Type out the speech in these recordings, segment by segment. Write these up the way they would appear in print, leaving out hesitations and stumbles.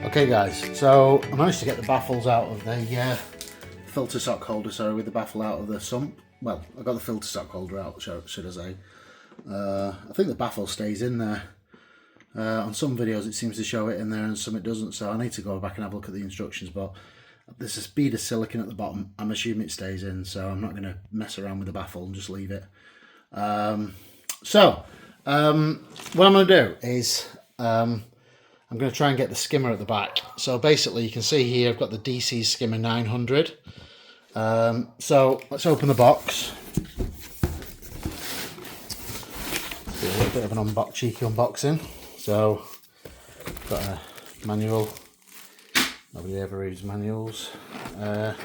Okay guys, so I managed to get the baffles out of the filter sock holder, sorry, with the baffle out of the sump. Well, I got the filter sock holder out, should I say. I think the baffle stays in there. On some videos it seems to show it in there and some it doesn't, so I need to go back and have a look at the instructions, but there's a bead of silicone at the bottom. I'm assuming it stays in, so I'm not going to mess around with the baffle and just leave it. What I'm going to do is I'm going to try and get the skimmer at the back. So basically you can see here I've got the DC Skimmer 900. So let's open the box. Do a little bit of an cheeky unboxing. So got a manual. Nobody ever reads manuals. Got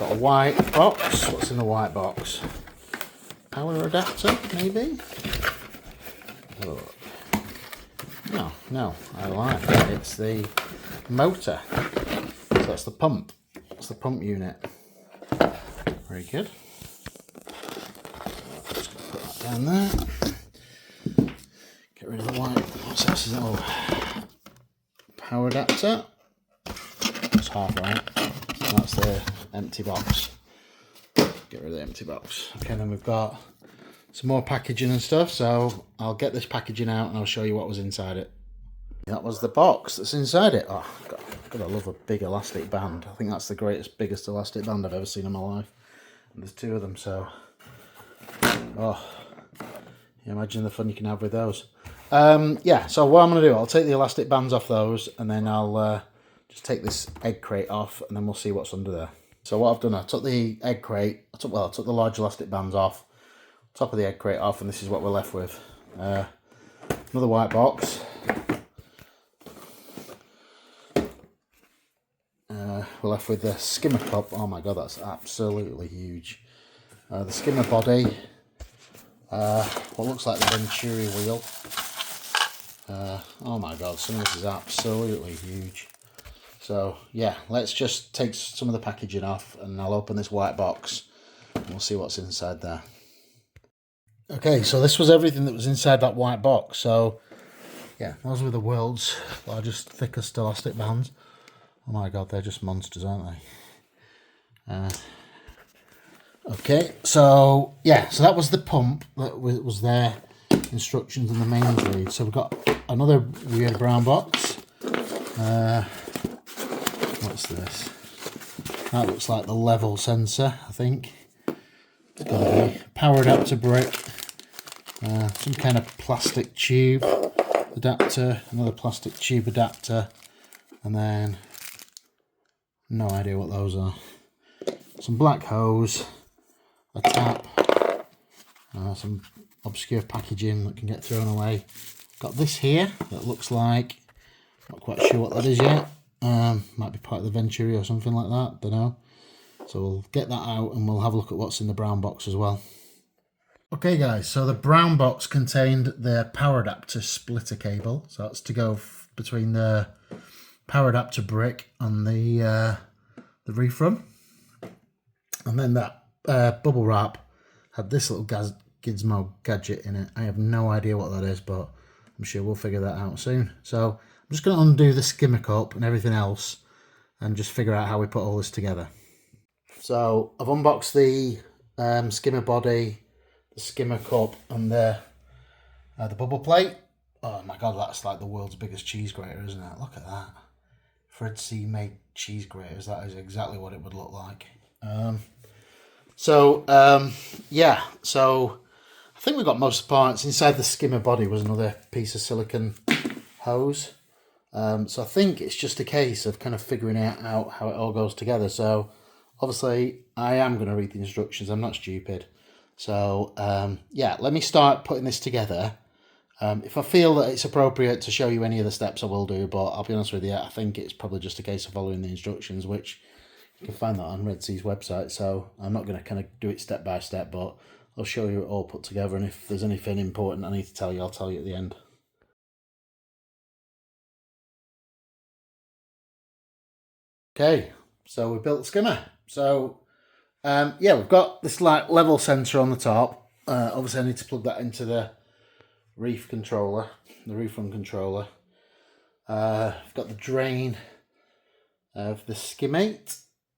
a white box. What's in the white box? Power adapter, maybe? Oh. No, I like it. It's the motor. So that's the pump. That's the pump unit. Very good. Just gonna put that down there. Get rid of the white. What's this? Oh, power adapter. That's half right. So that's the empty box. Get rid of the empty box. Okay, then we've got some more packaging and stuff, so I'll get this packaging out and I'll show you what was inside it. That was the box that's inside it. Oh, God, I love a big elastic band. I think that's the biggest elastic band I've ever seen in my life. And there's two of them, so... Oh, you imagine the fun you can have with those. Yeah, so what I'm going to do, I'll take the elastic bands off those, and then I'll just take this egg crate off, and then we'll see what's under there. So what I've done, I took the egg crate, I took the large elastic bands off, top of the egg crate off, and this is what we're left with. Another white box. We're left with the skimmer cup. Oh my God, that's absolutely huge. The skimmer body. What looks like the Venturi wheel. Oh my God, some of this is absolutely huge. So yeah, let's just take some of the packaging off and I'll open this white box and we'll see what's inside there. Okay, so this was everything that was inside that white box. So yeah, those were the world's largest, thickest elastic bands. Oh my God, they're just monsters, aren't they? Okay, so yeah, so that was the pump that was there, instructions and the mains read. So we've got another weird brown box. What's this? That looks like the level sensor, I think. It's got a power adapter brick, some kind of plastic tube adapter, another plastic tube adapter, and then no idea what those are. Some black hose, a tap, some obscure packaging that can get thrown away. Got this here that looks like, not quite sure what that is yet. Might be part of the Venturi or something like that, don't know. So we'll get that out and we'll have a look at what's in the brown box as well. Okay guys, so the brown box contained the power adapter splitter cable. So that's to go between the power adapter brick and the reef run. And then that bubble wrap had this little gizmo gadget in it. I have no idea what that is, but I'm sure we'll figure that out soon. So I'm just going to undo the skimmer cup and everything else and just figure out how we put all this together. So I've unboxed the skimmer body, the skimmer cup and the bubble plate. Oh my God, that's like the world's biggest cheese grater, isn't it? Look at that. Red Sea made cheese graters, that is exactly what it would look like. Yeah, so I think we got most of the parts. Inside the skimmer body was another piece of silicone hose. So I think it's just a case of kind of figuring out how it all goes together. So obviously I am going to read the instructions, I'm not stupid. So yeah, let me start putting this together. If I feel that it's appropriate to show you any of the steps, I will do, but I'll be honest with you, I think it's probably just a case of following the instructions, which you can find that on Red Sea's website, so I'm not going to kind of do it step by step, but I'll show you it all put together, and if there's anything important I need to tell you, I'll tell you at the end. Okay, so we built the skimmer. So yeah, we've got this like level sensor on the top. Obviously I need to plug that into the reef controller, the reef run controller. I've got the drain of the Skimmate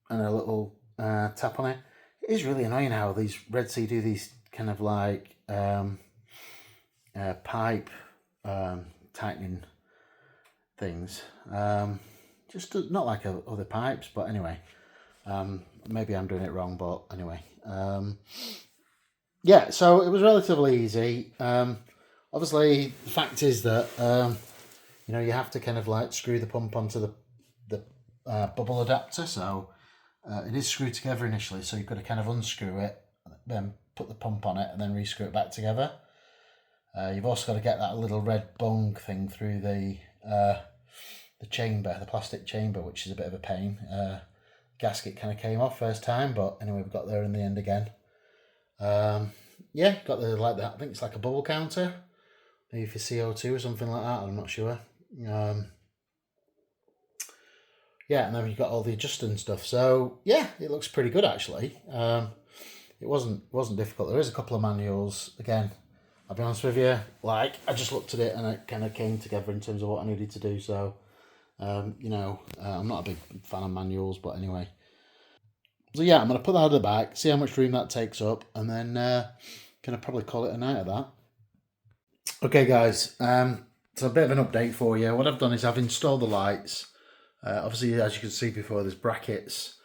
and a little tap on it. It is really annoying how these Red Sea do these kind of like pipe tightening things. Just not like other pipes, but anyway, maybe I'm doing it wrong, but anyway. Yeah, so it was relatively easy. Obviously, the fact is that you know, you have to kind of like screw the pump onto the bubble adapter, so it is screwed together initially, so you've got to kind of unscrew it, then put the pump on it, and then re-screw it back together. You've also got to get that little red bung thing through the chamber, the plastic chamber, which is a bit of a pain. Gasket kind of came off first time, but anyway, we got there in the end again. Yeah, got the like that. I think it's like a bubble counter, maybe for CO2 or something like that. I'm not sure. Yeah, and then you've got all the adjusting stuff. So yeah, it looks pretty good actually. It wasn't difficult. There is a couple of manuals. Again, I'll be honest with you. Like, I just looked at it and it kind of came together in terms of what I needed to do. So, you know, I'm not a big fan of manuals, but anyway. So yeah, I'm going to put that at the back, see how much room that takes up, and then kind of probably call it a night of that. Okay, guys. So a bit of an update for you. What I've done is I've installed the lights. Obviously, as you can see before, there's brackets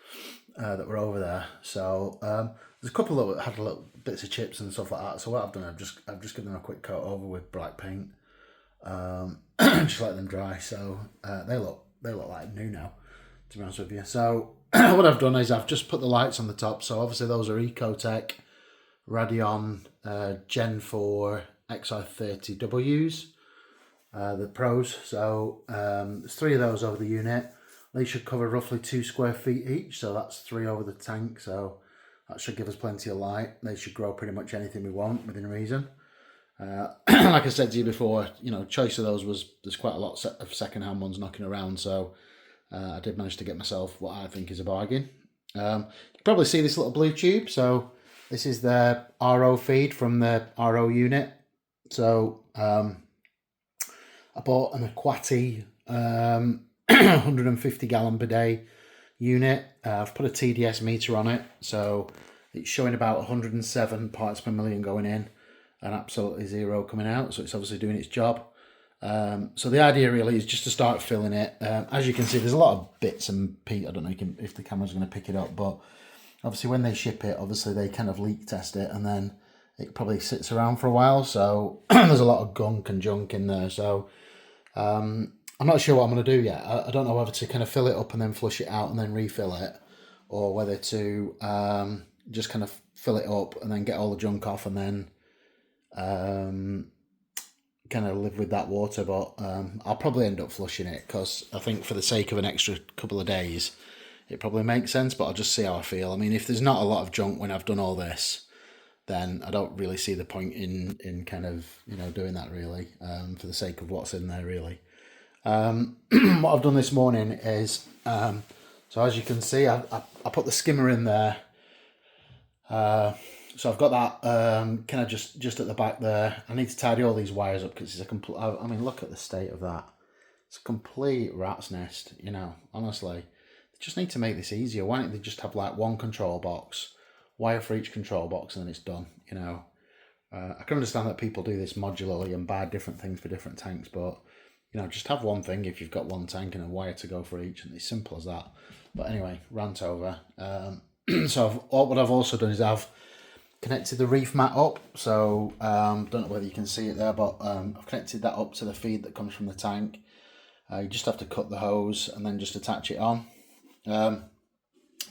that were over there. So there's a couple that had little bits of chips and stuff like that. So what I've done, I've just given them a quick coat over with black paint, just let them dry. So they look like new now, to be honest with you. So what I've done is I've just put the lights on the top. So obviously those are Ecotech Radeon Gen 4 XR30Ws. The pros. So there's 3 of those over the unit. They should cover roughly 2 square feet each, so that's 3 over the tank, so that should give us plenty of light. They should grow pretty much anything we want within reason. Like I said to you before, you know, choice of those there's quite a lot of second-hand ones knocking around, so I did manage to get myself what I think is a bargain. You can probably see this little blue tube. So this is the RO feed from the RO unit. So I bought an Aquati 150 gallon per day unit. I've put a TDS meter on it, so it's showing about 107 parts per million going in and absolutely 0 coming out, so it's obviously doing its job. So the idea really is just to start filling it. As you can see, there's a lot of bits and pieces. I don't know if the camera's going to pick it up, but obviously when they ship it, obviously they kind of leak test it, and then it probably sits around for a while, so there's a lot of gunk and junk in there. So I'm not sure what I'm going to do yet. I don't know whether to kind of fill it up and then flush it out and then refill it, or whether to just kind of fill it up and then get all the junk off and then kind of live with that water. But I'll probably end up flushing it, because I think for the sake of an extra couple of days, it probably makes sense, but I'll just see how I feel. I mean, if there's not a lot of junk when I've done all this, then I don't really see the point in kind of, you know, doing that really, for the sake of what's in there really. What I've done this morning is, so as you can see, I put the skimmer in there. So I've got that kind of just at the back there. I need to tidy all these wires up, because it's a complete, I mean, look at the state of that. It's a complete rat's nest, you know, honestly. They just need to make this easier. Why don't they just have like one control box, wire for each control box, and then it's done, you know. I can understand that people do this modularly and buy different things for different tanks, but, you know, just have one thing if you've got one tank and a wire to go for each, and it's simple as that. But anyway, rant over. So what I've also done is I've connected the Reef Mat up. So don't know whether you can see it there, but I've connected that up to the feed that comes from the tank. You just have to cut the hose and then just attach it on.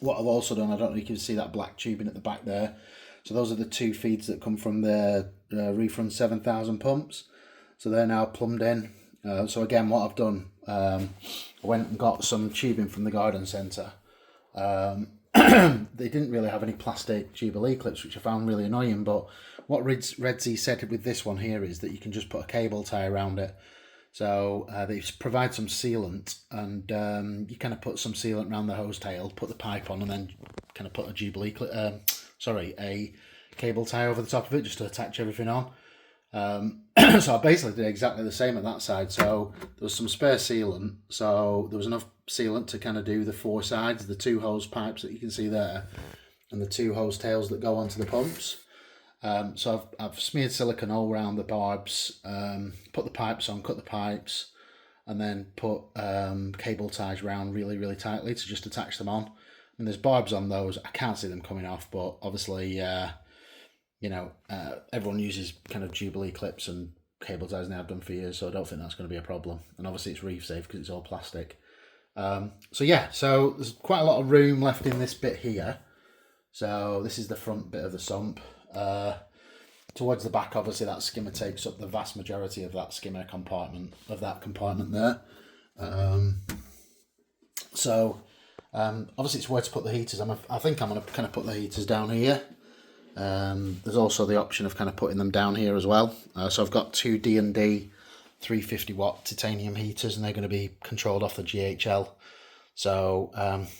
What I've also done, I don't know if you can see that black tubing at the back there. So those are the 2 feeds that come from the Reef 7000 pumps. So they're now plumbed in. So again, what I've done, I went and got some tubing from the garden centre. They didn't really have any plastic Jubilee clips, which I found really annoying. But what Red Sea said with this one here is that you can just put a cable tie around it. So they provide some sealant, and you kind of put some sealant around the hose tail, put the pipe on, and then kind of put a Jubilee clip, a cable tie over the top of it, just to attach everything on. So I basically did exactly the same at that side. So there was some spare sealant, so there was enough sealant to kind of do the 4 sides, the 2 hose pipes that you can see there, and the 2 hose tails that go onto the pumps. So I've smeared silicone all around the barbs, put the pipes on, cut the pipes, and then put cable ties round really, really tightly to just attach them on. And there's barbs on those. I can't see them coming off, but obviously, you know, everyone uses kind of Jubilee clips and cable ties now. I've done for years, so I don't think that's going to be a problem. And obviously it's reef safe because it's all plastic. So yeah, so there's quite a lot of room left in this bit here. So this is the front bit of the sump. Towards the back, obviously that skimmer takes up the vast majority of that skimmer compartment, there. Obviously it's where to put the heaters. I think I'm going to kind of put the heaters down here. There's also the option of kind of putting them down here as well. So I've got 2 D&D 350 watt titanium heaters, and they're going to be controlled off the GHL. So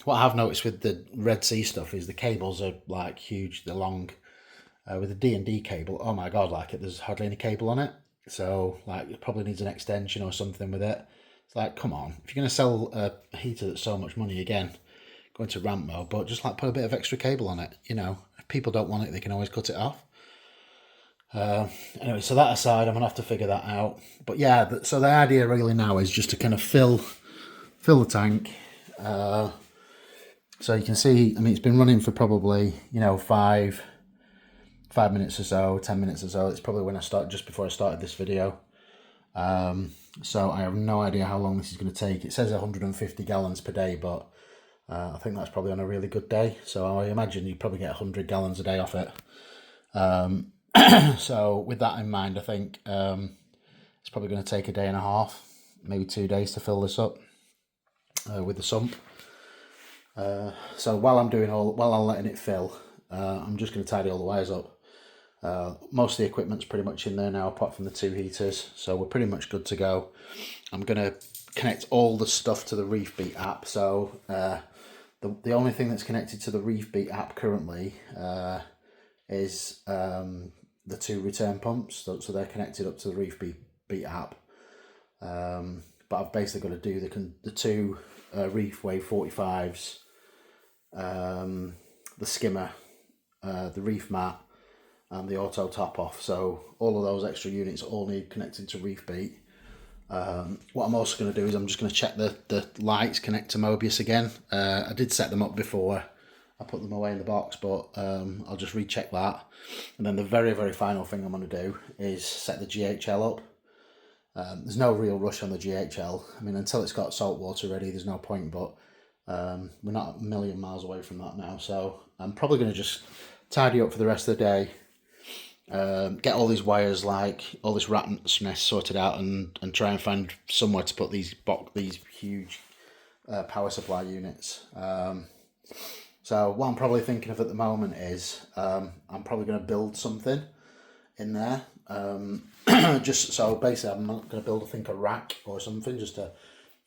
what I have noticed with the Red Sea stuff is the cables are like huge, they're long. With the D&D cable, oh my god, like there's hardly any cable on it. So like it probably needs an extension or something with it. It's like, come on, if you're going to sell a heater that's so much money, again, go into rant mode, but just like put a bit of extra cable on it. You know, if people don't want it, they can always cut it off. Anyway, so that aside, I'm gonna have to figure that out. But yeah, so the idea really now is just to kind of fill the tank. So you can see, I mean, it's been running for probably, you know, 5 minutes or so, 10 minutes or so. It's probably when just before I started this video. So I have no idea how long this is going to take. It says 150 gallons per day, but I think that's probably on a really good day. So I imagine you probably get 100 gallons a day off it. So with that in mind, I think it's probably going to take a day and a half, maybe 2 days to fill this up with the sump. So while I'm letting it fill, I'm just going to tidy all the wires up. Most of the equipment's pretty much in there now, apart from the 2 heaters, so we're pretty much good to go. I'm going to connect all the stuff to the Reef Beat app. So the only thing that's connected to the Reef Beat app currently is the 2 return pumps, so they're connected up to the Reef Beat app. But I've basically got to do the 2 Reef Wave 45s, the skimmer, the Reef Mat, and the auto top off. So all of those extra units all need connected to Reef Beat. What I'm also going to do is I'm just going to check the lights connect to Mobius again. I did set them up before I put them away in the box, but I'll just recheck that. And then the very, very final thing I'm going to do is set the GHL up. There's no real rush on the GHL. I mean, until it's got salt water ready, there's no point, but we're not a million miles away from that now. So I'm probably going to just tidy up for the rest of the day. Get all these wires, like all this rat's nest sorted out, and try and find somewhere to put these huge power supply units. So what I'm probably thinking of at the moment is I'm probably going to build something in there. Just so basically I'm not going to build, I think, a rack or something just to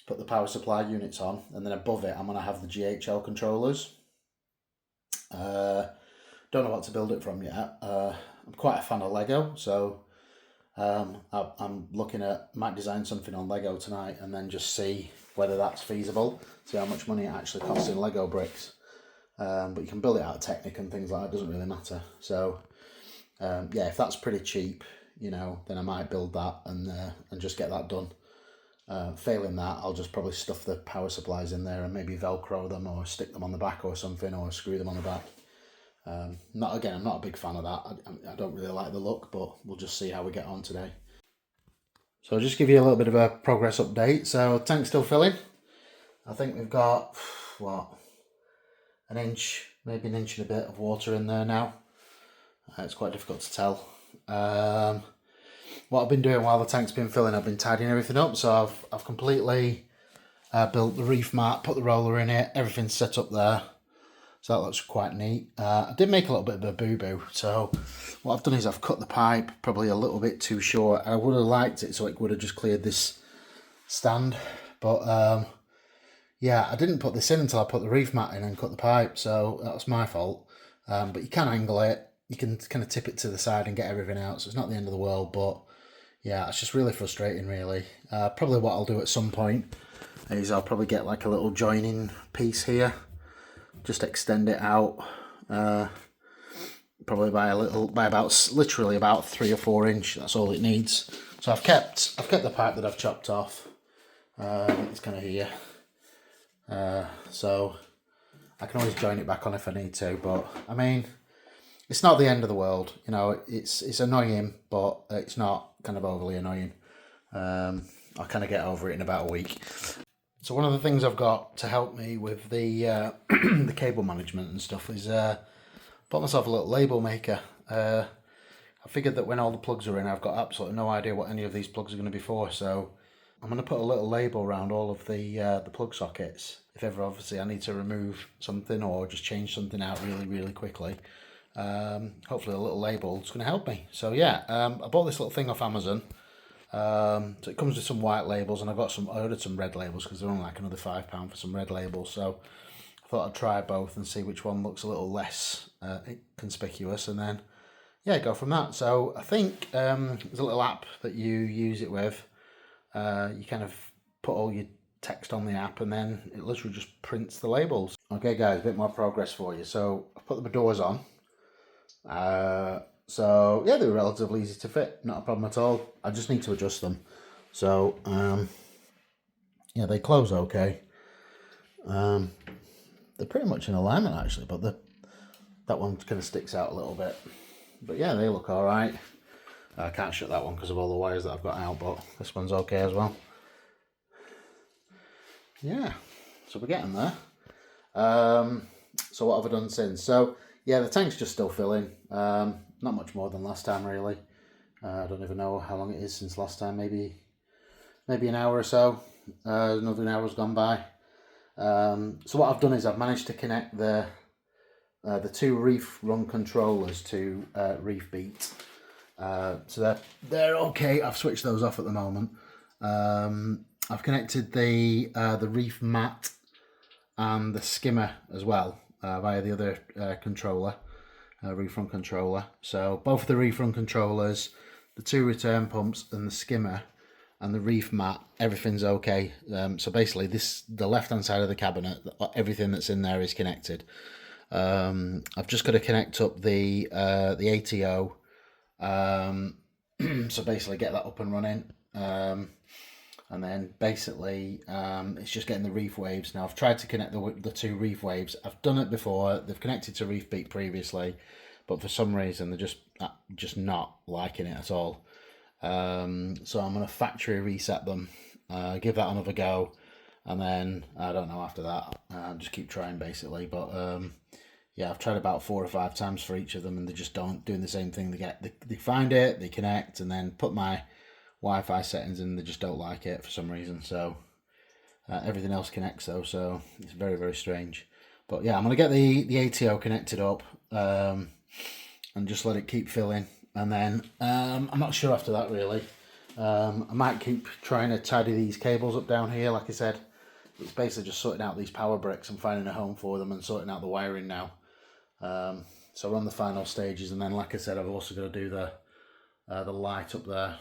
put the power supply units on, and then above it I'm going to have the GHL controllers. Don't know what to build it from yet. I'm quite a fan of Lego, so I'm looking at, might design something on Lego tonight and then just see whether that's feasible, see how much money it actually costs in Lego bricks. But you can build it out of Technic and things like that, it doesn't really matter. So yeah, if that's pretty cheap, you know, then I might build that and just get that done. Failing that, I'll just probably stuff the power supplies in there and maybe Velcro them or stick them on the back or something, or screw them on the back. I'm not a big fan of that. I don't really like the look, but we'll just see how we get on today. So I'll just give you a little bit of a progress update. So tank's still filling. I think we've got, what, an inch, maybe an inch and a bit of water in there now. It's quite difficult to tell. What I've been doing while the tank's been filling, I've been tidying everything up. So I've completely built the reef mat, put the roller in it, everything's set up there. So that looks quite neat. I did make a little bit of a boo-boo. So what I've done is I've cut the pipe probably a little bit too short. I would have liked it so it would have just cleared this stand. But yeah, I didn't put this in until I put the reef mat in and cut the pipe. So that was my fault. But you can angle it. you can kind of tip it to the side and get everything out, so it's not the end of the world. But yeah, it's just really frustrating, really. Probably what I'll do at some point is I'll probably get like a little joining piece here, just extend it out, probably by about literally about 3 or 4 inch. That's all it needs. So I've kept the pipe that I've chopped off. It's kind of here, so I can always join it back on if I need to. But I mean, it's not the end of the world, you know. It's annoying, but it's not kind of overly annoying. I'll kind of get over it in about a week. So one of the things I've got to help me with the the cable management and stuff is bought myself a little label maker. I figured that when all the plugs are in, I've got absolutely no idea what any of these plugs are going to be for. So I'm going to put a little label around all of the plug sockets. If ever, obviously, I need to remove something or just change something out really quickly. Hopefully a little label is going to help me. So yeah, I bought this little thing off Amazon. So it comes with some white labels, and I ordered some red labels because they're only like another £5 for some red labels. So I thought I'd try both and see which one looks a little less conspicuous, and then yeah, go from that. So I think there's a little app that you use it with. You kind of put all your text on the app, and then it literally just prints the labels. Okay guys, a bit more progress for you. So I've put the doors on. So yeah, they were relatively easy to fit, not a problem at all. I just need to adjust them. So yeah, they close okay. They're pretty much in alignment actually, but that one kind of sticks out a little bit. But yeah, they look all right. I can't shut that one because of all the wires that I've got out, but this one's okay as well. Yeah, so we're getting there. So what have I done since? So yeah, the tank's just still filling. Not much more than last time really. I don't even know how long it is since last time. Maybe an hour or so. Another an hour's gone by. So what I've done is I've managed to connect the 2 Reef run controllers to Reef Beat. So they're okay. I've switched those off at the moment. I've connected the Reef Mat and the skimmer as well via the other controller, Reef run controller. So both the Reef run controllers, the 2 return pumps, and the skimmer and the Reef Mat, everything's okay. So basically, the left hand side of the cabinet, everything that's in there is connected. I've just got to connect up the ATO. So basically get that up and running, and then basically it's just getting the reef waves. Now I've tried to connect the 2 reef waves. I've done it before. They've connected to Reef Beat previously, but for some reason they're just not liking it at all. So I'm going to factory reset them, give that another go, and then I don't know after that. Just keep trying basically, but yeah, I've tried about 4 or 5 times for each of them, and they just don't doing the same thing. They find it, they connect, and then put my Wi-Fi settings in. They just don't like it for some reason. So everything else connects though, so it's very strange. But yeah, I'm gonna get the ATO connected up and just let it keep filling, and then I'm not sure after that really. I might keep trying to tidy these cables up down here. Like I said, it's basically just sorting out these power bricks and finding a home for them and sorting out the wiring now. So we're on the final stages, and then like I said, I've also got to do the light up there.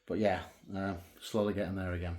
But yeah, slowly getting there again.